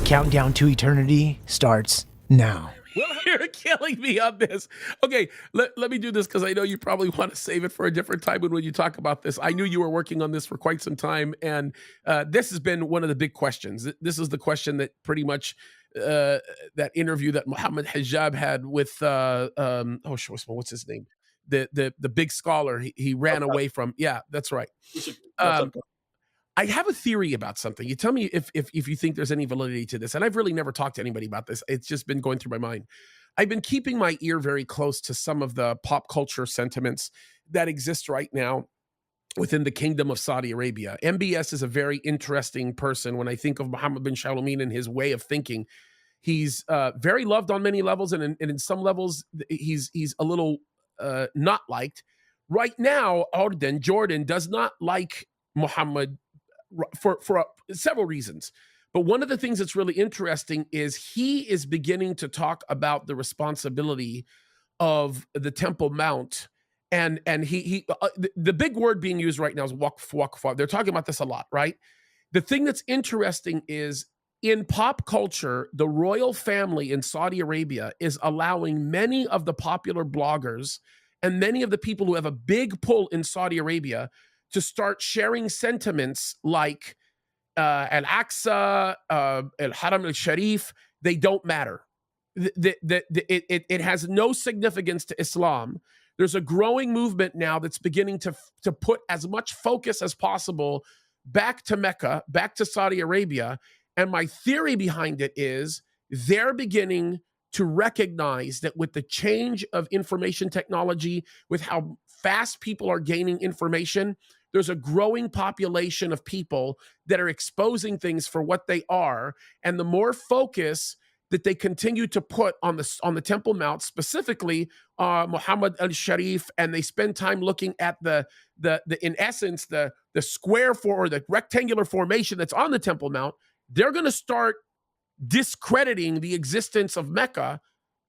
countdown to eternity starts now. Well, you're killing me on this. Okay, let me do this because I know you probably want to save it for a different time when you talk about this. I knew you were working on this for quite some time, and this has been one of the big questions. This is the question that pretty much that interview that Muhammad Hijab had with what's his name? The big scholar he ran away from. Yeah, that's right. I have a theory about something. You tell me if you think there's any validity to this. And I've really never talked to anybody about this. It's just been going through my mind. I've been keeping my ear very close to some of the pop culture sentiments that exist right now within the kingdom of Saudi Arabia. MBS is a very interesting person. When I think of Mohammed bin Shalomeen and his way of thinking, he's very loved on many levels, and in some levels, he's a little not liked. Right now, Jordan does not like Muhammad for several reasons. But one of the things that's really interesting is he is beginning to talk about the responsibility of the Temple Mount. And the big word being used right now is waqf. They're talking about this a lot, right? The thing that's interesting is in pop culture, the royal family in Saudi Arabia is allowing many of the popular bloggers and many of the people who have a big pull in Saudi Arabia to start sharing sentiments like Al-Aqsa, Al-Haram al-Sharif. They don't matter. It has no significance to Islam. There's a growing movement now that's beginning to put as much focus as possible back to Mecca, back to Saudi Arabia. And my theory behind it is they're beginning to recognize that with the change of information technology, with how fast people are gaining information, there's a growing population of people that are exposing things for what they are. And the more focus that they continue to put on the Temple Mount, specifically Muhammad al-Sharif, and they spend time looking at the in essence, the square or the rectangular formation that's on the Temple Mount, they're going to start discrediting the existence of Mecca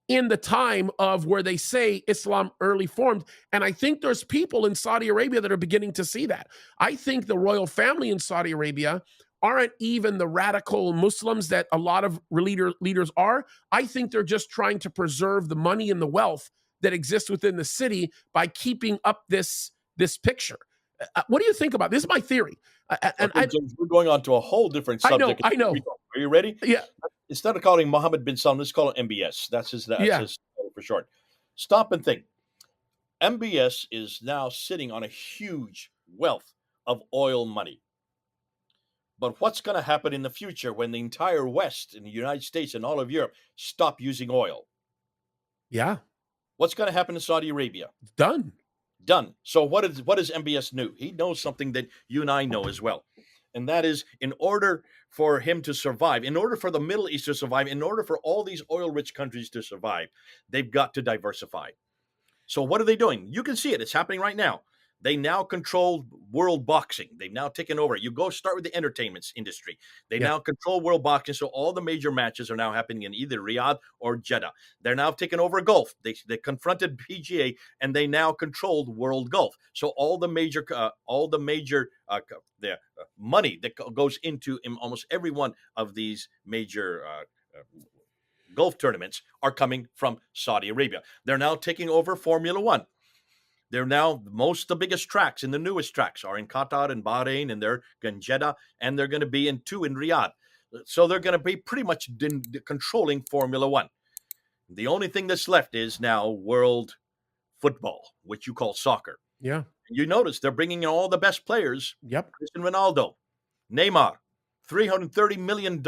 in the time of where they say Islam early formed. And I think there's people in Saudi Arabia that are beginning to see that. I think the royal family in Saudi Arabia aren't even the radical Muslims that a lot of leaders are. I think they're just trying to preserve the money and the wealth that exists within the city by keeping up this picture. What do you think about this? Is my theory. James, we're going on to a whole different subject. I know. Are you ready? Yeah. Instead of calling Mohammed bin Salman, let's call it MBS. That's his for short. Stop and think. MBS is now sitting on a huge wealth of oil money. But what's going to happen in the future when the entire West in the United States and all of Europe stop using oil? Yeah. What's going to happen in Saudi Arabia? Done. So what does MBS know? He knows something that you and I know as well. And that is, in order for him to survive, in order for the Middle East to survive, in order for all these oil-rich countries to survive, they've got to diversify. So what are they doing? You can see it. It's happening right now. They now control world boxing. They've now taken over. You go start with the entertainment industry. They now control world boxing. So all the major matches are now happening in either Riyadh or Jeddah. They're now taking over golf. They confronted PGA and they now controlled world golf. So all the major money that goes into in almost every one of these major golf tournaments are coming from Saudi Arabia. They're now taking over Formula One. They're now the biggest tracks and the newest tracks are in Qatar and Bahrain, and they're in Jeddah, and they're going to be in Riyadh. So they're going to be pretty much controlling Formula One. The only thing that's left is now world football, which you call soccer. Yeah. You notice they're bringing in all the best players. Yep. Cristiano Ronaldo, Neymar, $330 million.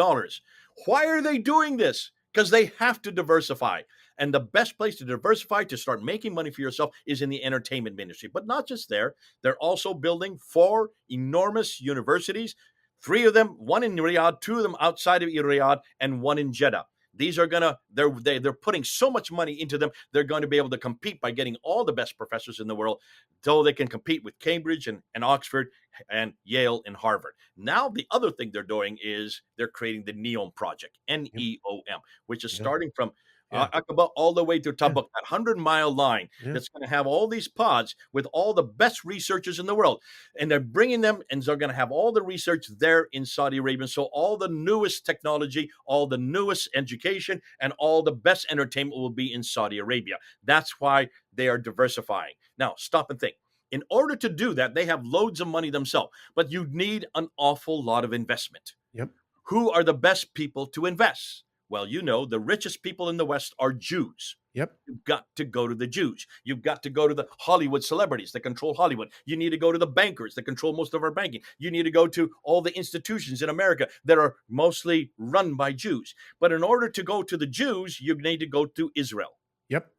Why are they doing this? Because they have to diversify. And the best place to diversify, to start making money for yourself, is in the entertainment industry. But not just there. They're also building 4 enormous universities, 3 of them, 1 in Riyadh, 2 of them outside of Riyadh, and 1 in Jeddah. These are they're putting so much money into them, they're going to be able to compete by getting all the best professors in the world, so they can compete with Cambridge and Oxford and Yale and Harvard. Now, the other thing they're doing is they're creating the NEOM project, NEOM, which is starting from Yeah. Aqaba, all the way to Yeah. Tabuk, that 100-mile line Yeah. that's going to have all these pods with all the best researchers in the world. And they're bringing them, and they're going to have all the research there in Saudi Arabia. So all the newest technology, all the newest education, and all the best entertainment will be in Saudi Arabia. That's why they are diversifying. Now, stop and think. In order to do that, they have loads of money themselves, but you need an awful lot of investment. Yep. Who are the best people to invest? Well, you know, the richest people in the West are Jews. Yep. You've got to go to the Jews. You've got to go to the Hollywood celebrities that control Hollywood. You need to go to the bankers that control most of our banking. You need to go to all the institutions in America that are mostly run by Jews. But in order to go to the Jews, you need to go to Israel. Yep.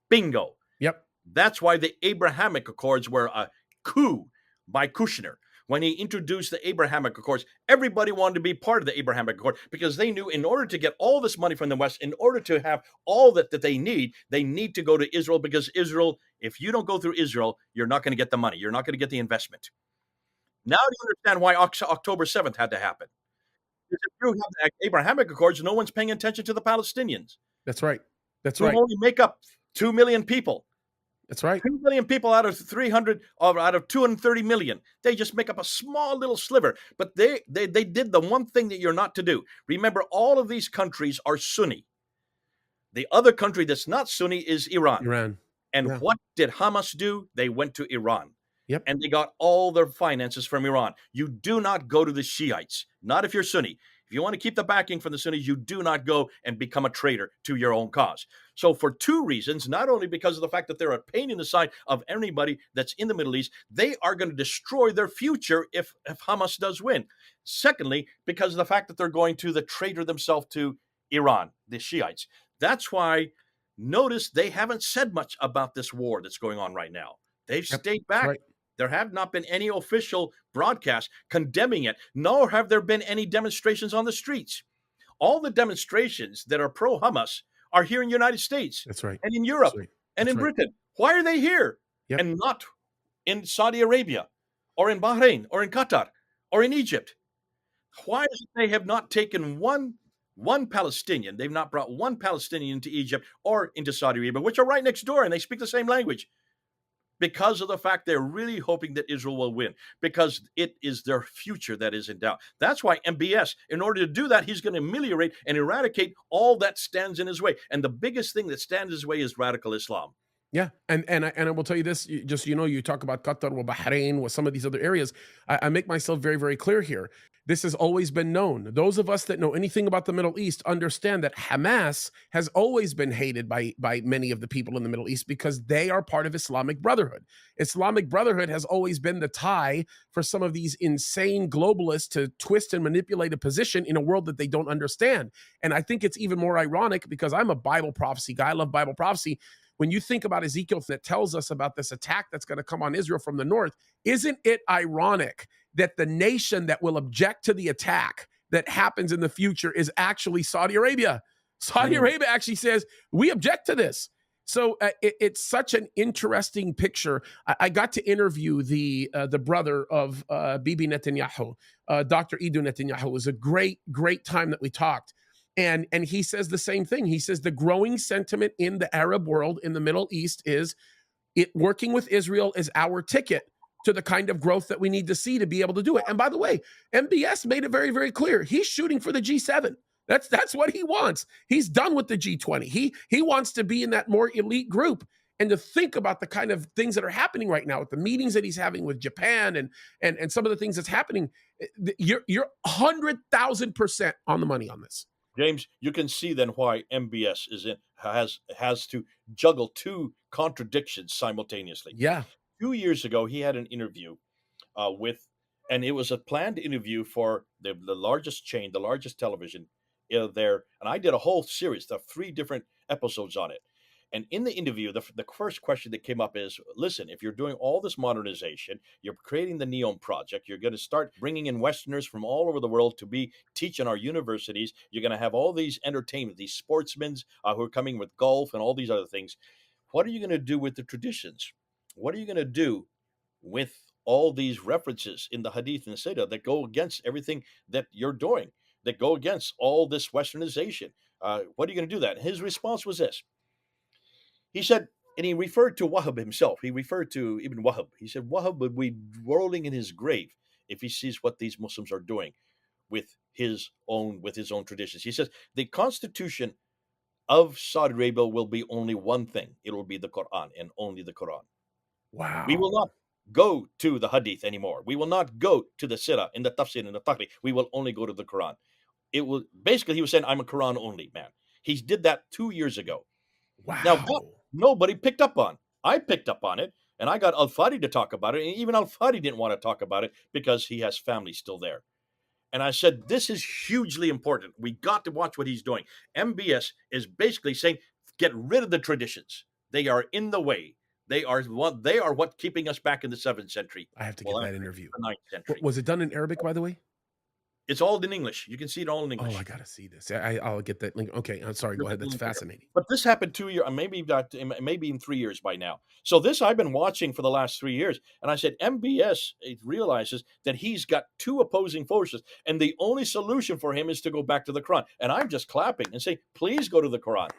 Bingo. Yep. That's why the Abrahamic Accords were a coup by Kushner. When he introduced the Abrahamic Accords, everybody wanted to be part of the Abrahamic Accord because they knew in order to get all this money from the West, in order to have all that they need to go to Israel, because Israel, if you don't go through Israel, you're not going to get the money. You're not going to get the investment. Now do you understand why October 7th had to happen? Because if you have the Abrahamic Accords, no one's paying attention to the Palestinians. That's right. That's Who right. only make up 2 million people. That's right. 2 million people out of 300 or out of 230 million. They just make up a small little sliver. But they did the one thing that you're not to do. Remember, all of these countries are Sunni. The other country that's not Sunni is Iran. Iran. And Yeah. what did Hamas do? They went to Iran. Yep. And they got all their finances from Iran. You do not go to the Shiites, not if you're Sunni. If you want to keep the backing from the Sunnis, you do not go and become a traitor to your own cause. So for two reasons, not only because of the fact that they're a pain in the side of anybody that's in the Middle East, they are going to destroy their future if Hamas does win. Secondly, because of the fact that they're going to traitor themselves to Iran, the Shiites. That's why, notice they haven't said much about this war that's going on right now. They've stayed back. Right. There have not been any official broadcast condemning it, nor have there been any demonstrations on the streets. All the demonstrations that are pro-Hamas are here in the United States. That's right. And in Europe. That's right. And That's in right. Britain. Why are they here? Yep. And not in Saudi Arabia or in Bahrain or in Qatar or in Egypt? Why is it they have not taken one Palestinian? They've not brought one Palestinian into Egypt or into Saudi Arabia, which are right next door and they speak the same language. Because of the fact they're really hoping that Israel will win, because it is their future that is in doubt. That's why MBS, in order to do that, he's going to ameliorate and eradicate all that stands in his way. And the biggest thing that stands in his way is radical Islam. Yeah, and I will tell you this, just you talk about Qatar or Bahrain or some of these other areas. I make myself very, very clear here. This has always been known. Those of us that know anything about the Middle East understand that Hamas has always been hated by many of the people in the Middle East because they are part of Islamic Brotherhood. Islamic Brotherhood has always been the tie for some of these insane globalists to twist and manipulate a position in a world that they don't understand. And I think it's even more ironic because I'm a Bible prophecy guy. I love Bible prophecy. When you think about Ezekiel that tells us about this attack that's going to come on Israel from the north, isn't it ironic that the nation that will object to the attack that happens in the future is actually Saudi Arabia? Saudi Arabia actually says, we object to this. So it's such an interesting picture. I got to interview the brother of Bibi Netanyahu, Dr. Ido Netanyahu. It was a great time that we talked. And he says the same thing. He says the growing sentiment in the Arab world, in the Middle East, is working with Israel is our ticket to the kind of growth that we need to see to be able to do it. And by the way, MBS made it very, very clear. He's shooting for the G7. That's what he wants. He's done with the G20. He wants to be in that more elite group. And to think about the kind of things that are happening right now with the meetings that he's having with Japan and some of the things that's happening, you're 100,000% on the money on this. James, you can see then why MBS has to juggle two contradictions simultaneously. Yeah. 2 years ago, he had an interview and it was a planned interview for the largest chain, the largest television there. And I did a whole series of 3 different episodes on it. And in the interview, the first question that came up is, listen, if you're doing all this modernization, you're creating the NEOM project, you're going to start bringing in Westerners from all over the world to be teaching our universities. You're going to have all these entertainment, these sportsmen who are coming with golf and all these other things. What are you going to do with the traditions? What are you going to do with all these references in the Hadith and the Siddah that go against everything that you're doing, that go against all this Westernization? What are you going to do that? His response was this. He said, and he referred to Wahab himself. He referred to Ibn Wahab. He said, Wahab would be rolling in his grave if he sees what these Muslims are doing with his own traditions. He says, the constitution of Saudi Arabia will be only one thing. It will be the Quran and only the Quran. Wow. We will not go to the Hadith anymore. We will not go to the Sirah and the Tafsir and the Taqri. We will only go to the Quran. It will basically, he was saying, I'm a Quran only man. He did that 2 years ago. Wow. Now, that nobody picked up on. I picked up on it, and I got Al-Fadi to talk about it, and even Al-Fadi didn't want to talk about it because he has family still there. And I said, this is hugely important. We got to watch what he's doing. MBS is basically saying, get rid of the traditions. They are in the way. They are what keeping us back in the 7th century. I have to get that interview. The 9th century. Was it done in Arabic, by the way? It's all in English. You can see it all in English. Oh, I gotta see this. I'll get that link. Okay, I'm sorry. Go ahead. That's fascinating. But this happened 2 years, maybe in 3 years by now. So this I've been watching for the last 3 years, and I said MBS realizes that he's got two opposing forces, and the only solution for him is to go back to the Quran. And I'm just clapping and say, please go to the Quran.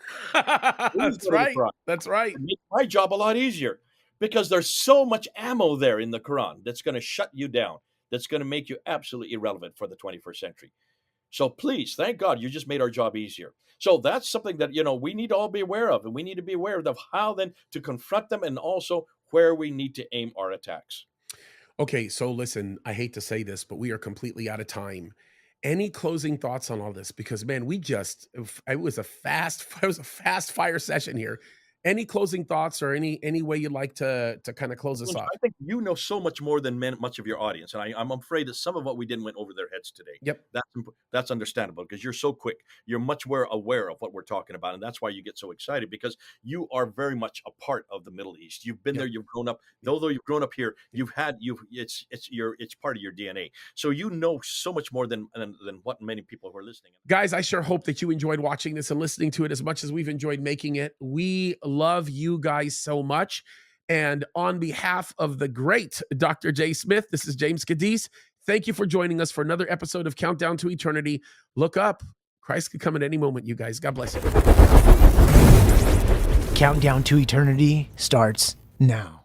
That's right. That's right. Make my job a lot easier because there's so much ammo there in the Quran that's going to shut you down. That's going to make you absolutely irrelevant for the 21st century. So please, thank God, you just made our job easier. So that's something that, we need to all be aware of, and we need to be aware of how then to confront them and also where we need to aim our attacks. Okay, so listen, I hate to say this, but we are completely out of time. Any closing thoughts on all this? Because man, it was a fast fire session here. Any closing thoughts or any way you'd like to kind of close us off? I think you know so much more than much of your audience, and I'm afraid that some of what we didn't went over their heads today. Yep, that's understandable because you're so quick. You're much more aware of what we're talking about, and that's why you get so excited because you are very much a part of the Middle East. You've been there. You've grown up. Although you've grown up here, it's part of your DNA. So you know so much more than what many people who are listening. Guys, I sure hope that you enjoyed watching this and listening to it as much as we've enjoyed making it. We love you guys so much. And on behalf of the great Dr. Jay Smith, this is James Kaddis. Thank you for joining us for another episode of Countdown to Eternity. Look up. Christ could come at any moment, you guys. God bless you. Countdown to Eternity starts now.